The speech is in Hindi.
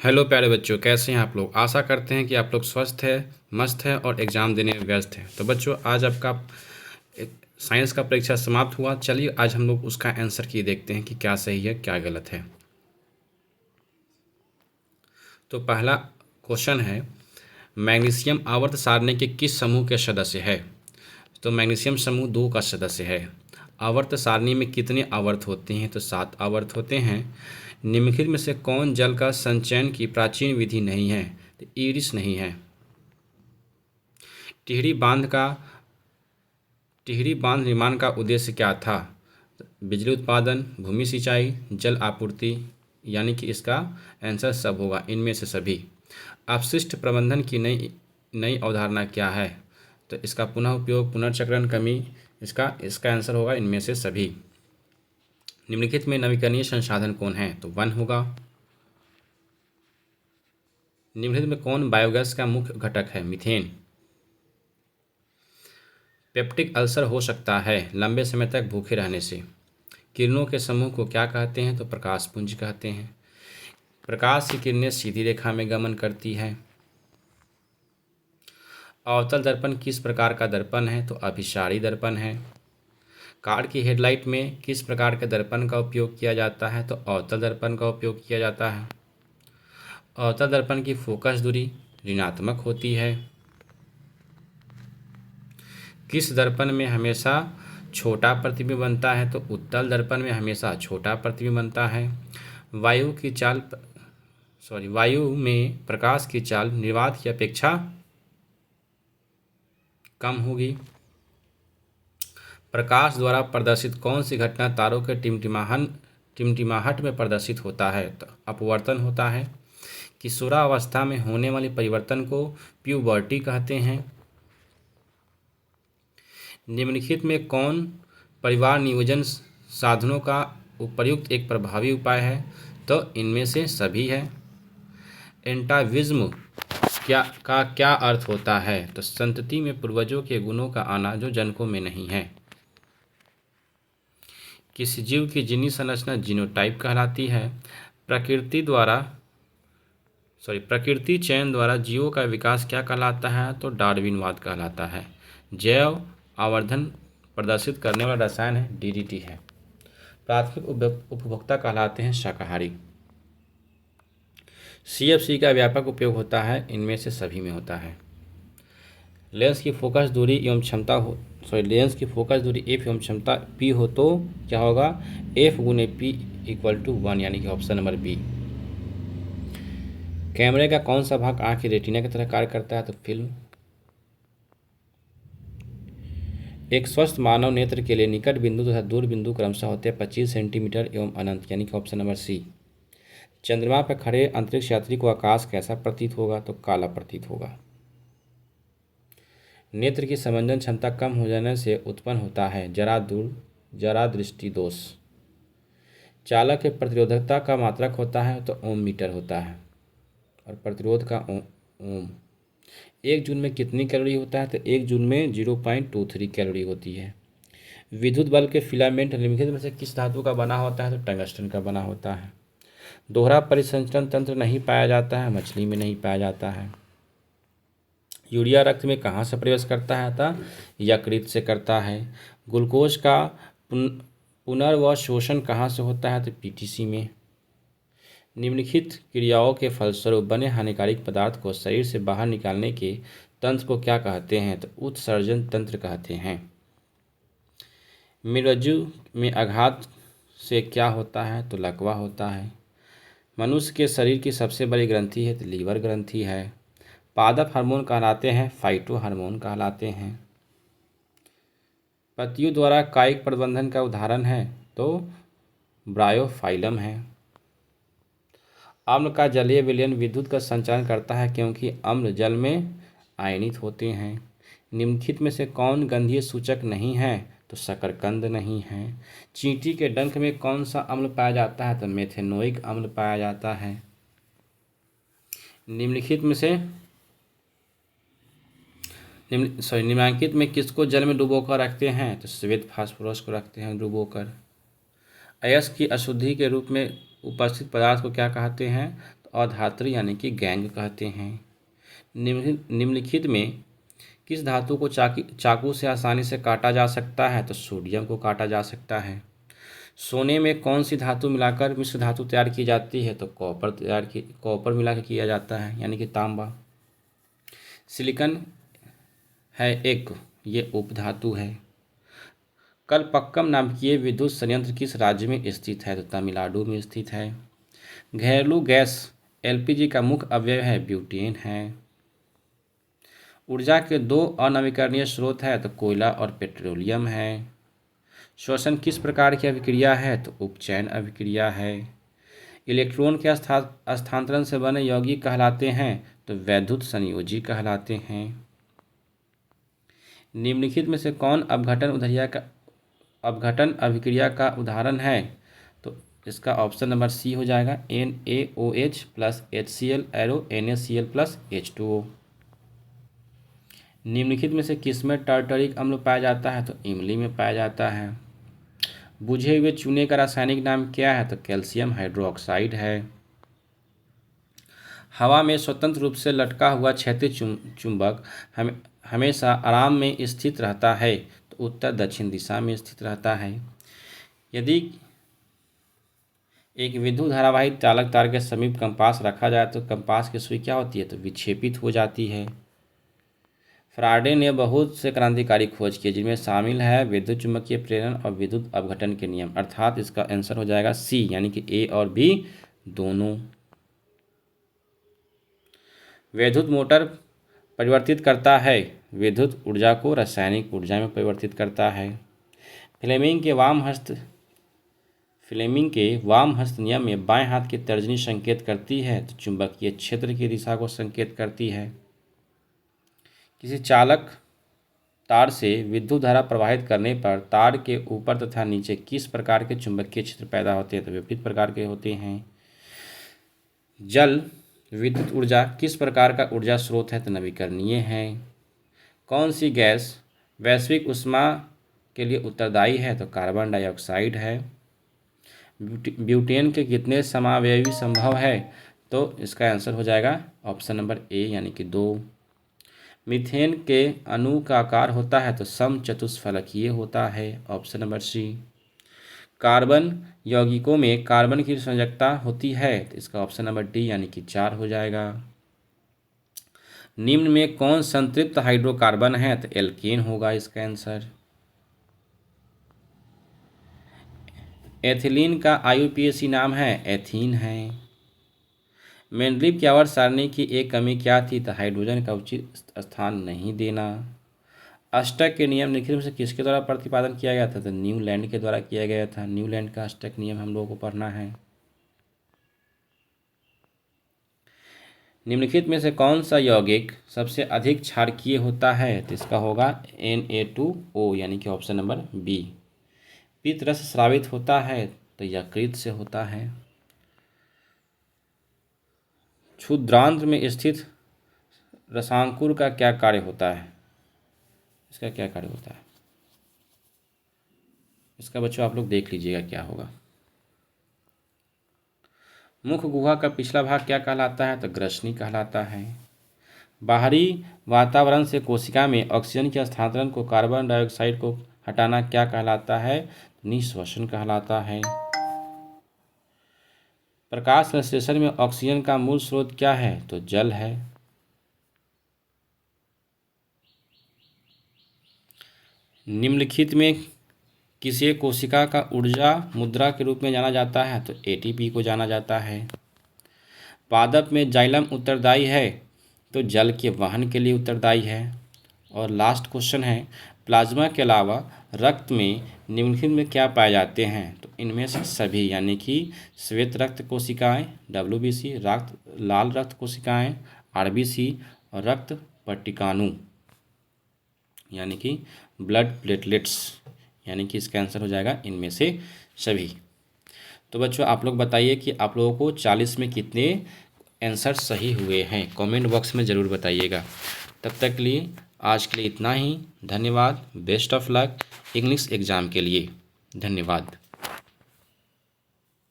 हेलो प्यारे बच्चों, कैसे हैं आप लोग। आशा करते हैं कि आप लोग स्वस्थ हैं, मस्त हैं और एग्ज़ाम देने में व्यस्त हैं। तो बच्चों, आज आपका साइंस का परीक्षा समाप्त हुआ। चलिए आज हम लोग उसका आंसर की देखते हैं कि क्या सही है क्या गलत है। तो पहला क्वेश्चन है, मैग्नीशियम आवर्त सारणी के किस समूह के सदस्य है। तो मैग्नीशियम समूह 2 का सदस्य है। आवर्त सारणी में कितने आवर्त होते हैं, तो 7 आवर्त होते हैं। निम्नलिखित में से कौन जल का संचयन की प्राचीन विधि नहीं है, तो ईरिस नहीं है। टिहरी बांध का टिहरी बांध निर्माण का उद्देश्य क्या था, बिजली उत्पादन, भूमि सिंचाई, जल आपूर्ति, यानी कि इसका आंसर सब होगा, इनमें से सभी। अपशिष्ट प्रबंधन की नई नई अवधारणा क्या है, तो इसका पुनः उपयोग, पुनर्चक्रण, कमी, इसका आंसर होगा इनमें से सभी। निम्नलिखित में नवीकरणीय संसाधन कौन है, तो वन होगा। निम्नलिखित में कौन बायोगैस का मुख्य घटक है, मीथेन। पेप्टिक अल्सर हो सकता है लंबे समय तक भूखे रहने से। किरणों के समूह को क्या कहते हैं, तो प्रकाश पुंज कहते हैं। प्रकाश की किरणें सीधी रेखा में गमन करती है। अवतल दर्पण किस प्रकार का दर्पण है, तो अभिसारी दर्पण है। कार की हेडलाइट में किस प्रकार के दर्पण का उपयोग किया जाता है, तो अवतल दर्पण का उपयोग किया जाता है। अवतल दर्पण की फोकस दूरी ऋणात्मक होती है। किस दर्पण में हमेशा छोटा प्रतिबिंब बनता है, तो उत्तल दर्पण में हमेशा छोटा प्रतिबिंब बनता है। वायु में प्रकाश की चाल निर्वात की अपेक्षा कम होगी। प्रकाश द्वारा प्रदर्शित कौन सी घटना तारों के टिमटिमाहट में प्रदर्शित होता है, तो अपवर्तन होता है। किशोरावस्था में होने वाले परिवर्तन को प्यूबर्टी कहते हैं। निम्नलिखित में कौन परिवार नियोजन साधनों का उपयुक्त एक प्रभावी उपाय है, तो इनमें से सभी है। एंटाविज्म क्या अर्थ होता है, तो संतति में पूर्वजों के गुणों का आना जो जनकों में नहीं है। किसी जीव की जीनी संरचना जीनोटाइप कहलाती है। प्रकृति चयन द्वारा जीवों का विकास क्या कहलाता है, तो डार्विनवाद कहलाता है। जैव आवर्धन प्रदर्शित करने वाला रसायन है, डीडीटी है। प्राथमिक उपभोक्ता कहलाते हैं शाकाहारी। सीएफसी का व्यापक उपयोग होता है, इनमें से सभी में होता है। लेंस की फोकस दूरी एवं क्षमता लेंस की फोकस दूरी एफ एवं क्षमता पी हो तो क्या होगा, एफ गुने पी इक्वल टू 1, यानी कि ऑप्शन नंबर बी। कैमरे का कौन सा भाग आँख की रेटिना की तरह कार्य करता है, तो फिल्म। एक स्वस्थ मानव नेत्र के लिए निकट बिंदु तथा दूर बिंदु क्रमशः होते हैं 25 सेंटीमीटर एवं अनंत, यानी कि ऑप्शन नंबर सी। चंद्रमा पर खड़े अंतरिक्ष यात्री को आकाश कैसा प्रतीत होगा, तो काला प्रतीत होगा। नेत्र की संवेदन क्षमता कम हो जाने से उत्पन्न होता है जरा दृष्टि दोष। चालक के प्रतिरोधकता का मात्रक होता है, तो ओम मीटर होता है, और प्रतिरोध का ओम। 1 जूल में कितनी कैलोरी होता है, तो 1 जूल में 0.23 कैलोरी होती है। विद्युत बल्ब के फिलामेंट निम्नलिखित में से किस धातु का बना होता है, तो टंगस्टन का बना होता है। दोहरा परिसंचरण तंत्र नहीं पाया जाता है, मछली में नहीं पाया जाता है। यूरिया रक्त में कहाँ से प्रवेश करता है, था यकृत से करता है। ग्लूकोज का पुनर्वशोषण कहाँ से होता है, तो पीटीसी में। निम्नलिखित क्रियाओं के फलस्वरूप बने हानिकारक पदार्थ को शरीर से बाहर निकालने के तंत्र को क्या कहते हैं, तो उत्सर्जन तंत्र कहते हैं। मेरुरज्जु में आघात से क्या होता है, तो लकवा होता है। मनुष्य के शरीर की सबसे बड़ी ग्रंथि है, तो लीवर ग्रंथि है। पादप हार्मोन कहलाते हैं, फाइटो हार्मोन कहलाते हैं। पत्तियों द्वारा कायिक प्रबंधन का उदाहरण है, तो ब्रायोफाइलम है। अम्ल का जलीय विलयन विद्युत का संचालन करता है क्योंकि अम्ल जल में आयनित होते हैं। निम्नलिखित में से कौन गंधीय सूचक नहीं है, तो शकरकंद नहीं है। चींटी के डंक में कौन सा अम्ल पाया जाता है, तो मेथेनोइक अम्ल पाया जाता है। निम्नलिखित में से निम्नांकित में किसको जल में डुबोकर रखते हैं, तो श्वेत फास्फोरस को रखते हैं डुबोकर। अयस्क की अशुद्धि के रूप में उपस्थित पदार्थ को क्या कहते हैं, तो अधात्र यानी कि गैंग कहते हैं। निम्नलिखित में किस धातु को चाकू से आसानी से काटा जा सकता है? तो सोडियम को काटा जा सकता है। सोने में कौन सी धातु मिलाकर मिश्र धातु तैयार की जाती है? तो कॉपर मिलाकर किया जाता है यानी कि तांबा। सिलिकॉन है ये उपधातु है। कलपक्कम नामकीय विद्युत संयंत्र किस राज्य में स्थित है? तो तमिलनाडु में स्थित है। घरेलू गैस एलपीजी का मुख्य अवयव है ब्यूटेन है। ऊर्जा के दो अनवीकरणीय स्रोत है तो कोयला और पेट्रोलियम है। श्वसन किस प्रकार की अभिक्रिया है? तो उपचयन अभिक्रिया है। इलेक्ट्रॉन के स्थानांतरण से बने यौगिक कहलाते हैं तो वैद्युत संयोजी कहलाते हैं। निम्नलिखित में से कौन अपघटन अभिक्रिया का उदाहरण है? तो इसका ऑप्शन नंबर सी हो जाएगा NaOH plus HCl arrow NaCl plus H2O। निम्नलिखित में से किसमें टार्टरिक अम्ल पाया जाता है? तो इमली में पाया जाता है। बुझे हुए चूने का रासायनिक नाम क्या है? तो कैल्शियम हाइड्रोक्साइड है। हवा में स्वतंत्र रूप से लटका हुआ क्षैतिज चुंबक हमेशा आराम में स्थित रहता है तो उत्तर दक्षिण दिशा में स्थित रहता है। यदि एक विद्युत धारावाही चालक तार के समीप कंपास रखा जाए तो कंपास की सुई क्या होती है? तो विक्षेपित हो जाती है। फ्राडे ने बहुत से क्रांतिकारी खोज किए जिनमें शामिल है विद्युत चुम्बकीय प्रेरण और विद्युत अपघटन के नियम, अर्थात इसका आंसर हो जाएगा सी यानी कि ए और बी दोनों। विद्युत मोटर परिवर्तित करता है विद्युत ऊर्जा को रासायनिक ऊर्जा में परिवर्तित करता है। फ्लेमिंग के वाम हस्त नियम में बाएं हाथ की तर्जनी संकेत करती है तो चुंबकीय क्षेत्र की दिशा को संकेत करती है। किसी चालक तार से विद्युत धारा प्रवाहित करने पर तार के ऊपर तथा नीचे किस प्रकार के चुंबकीय क्षेत्र पैदा होते हैं? तो विपरीत प्रकार के होते हैं। जल विद्युत ऊर्जा किस प्रकार का ऊर्जा स्रोत है? तो नवीकरणीय है। कौन सी गैस वैश्विक उष्मा के लिए उत्तरदायी है? तो कार्बन डाइऑक्साइड है। ब्यूटेन के कितने समावयवी संभव है? तो इसका आंसर हो जाएगा ऑप्शन नंबर ए यानी कि 2। मीथेन के अणु का आकार होता है तो समचतुष्फलकीय होता है, ऑप्शन नंबर सी। कार्बन यौगिकों में कार्बन की संयोजकता होती है तो इसका ऑप्शन नंबर डी यानी कि 4 हो जाएगा। निम्न में कौन संतृप्त हाइड्रोकार्बन है? तो एल्केन होगा इसका आंसर। एथिलीन का IUPAC नाम है एथीन है। मेंडलीव की आवर्त सारणी की एक कमी क्या थी? तो हाइड्रोजन का उचित स्थान नहीं देना। अष्टक के नियम निम्नलिखित में से किसके द्वारा प्रतिपादन किया गया था? तो न्यूलैंड के द्वारा किया गया था। न्यूलैंड का अष्टक नियम हम लोगों को पढ़ना है। निम्नलिखित में से कौन सा यौगिक सबसे अधिक क्षारकीय होता है? तो इसका होगा Na2O यानी कि ऑप्शन नंबर बी। पित्त रस स्रावित होता है तो यकृत से होता है। क्षुद्रांत्र में स्थित रसांकुर का क्या कार्य होता है? इसका क्या कार्य होता है? इसका बच्चों आप लोग देख लीजिएगा क्या होगा। मुख गुहा का पिछला भाग क्या कहलाता है? तो ग्रसनी कहलाता है। बाहरी वातावरण से कोशिका में ऑक्सीजन के स्थानांतरण को कार्बन डाइऑक्साइड को हटाना क्या कहलाता है? निःश्वसन कहलाता है। प्रकाश संश्लेषण में ऑक्सीजन का मूल स्रोत क्या है? तो जल है। निम्नलिखित में किसी कोशिका का ऊर्जा मुद्रा के रूप में जाना जाता है? तो ATP को जाना जाता है। पादप में जाइलम उत्तरदायी है तो जल के वहन के लिए उत्तरदायी है। और लास्ट क्वेश्चन है, प्लाज्मा के अलावा रक्त में निम्नलिखित में क्या पाए जाते हैं? तो इनमें से सभी यानी कि श्वेत रक्त कोशिकाएं WBC, लाल रक्त कोशिकाएं RBC और रक्त पट्टिकाणु यानी कि ब्लड प्लेटलेट्स यानी कि इसका आंसर हो जाएगा इनमें से सभी। तो बच्चों आप लोग बताइए कि आप लोगों को 40 में कितने आंसर सही हुए हैं, कमेंट बॉक्स में ज़रूर बताइएगा। तब तक के लिए आज के लिए इतना ही। धन्यवाद। Best of luck English exam के लिए। धन्यवाद।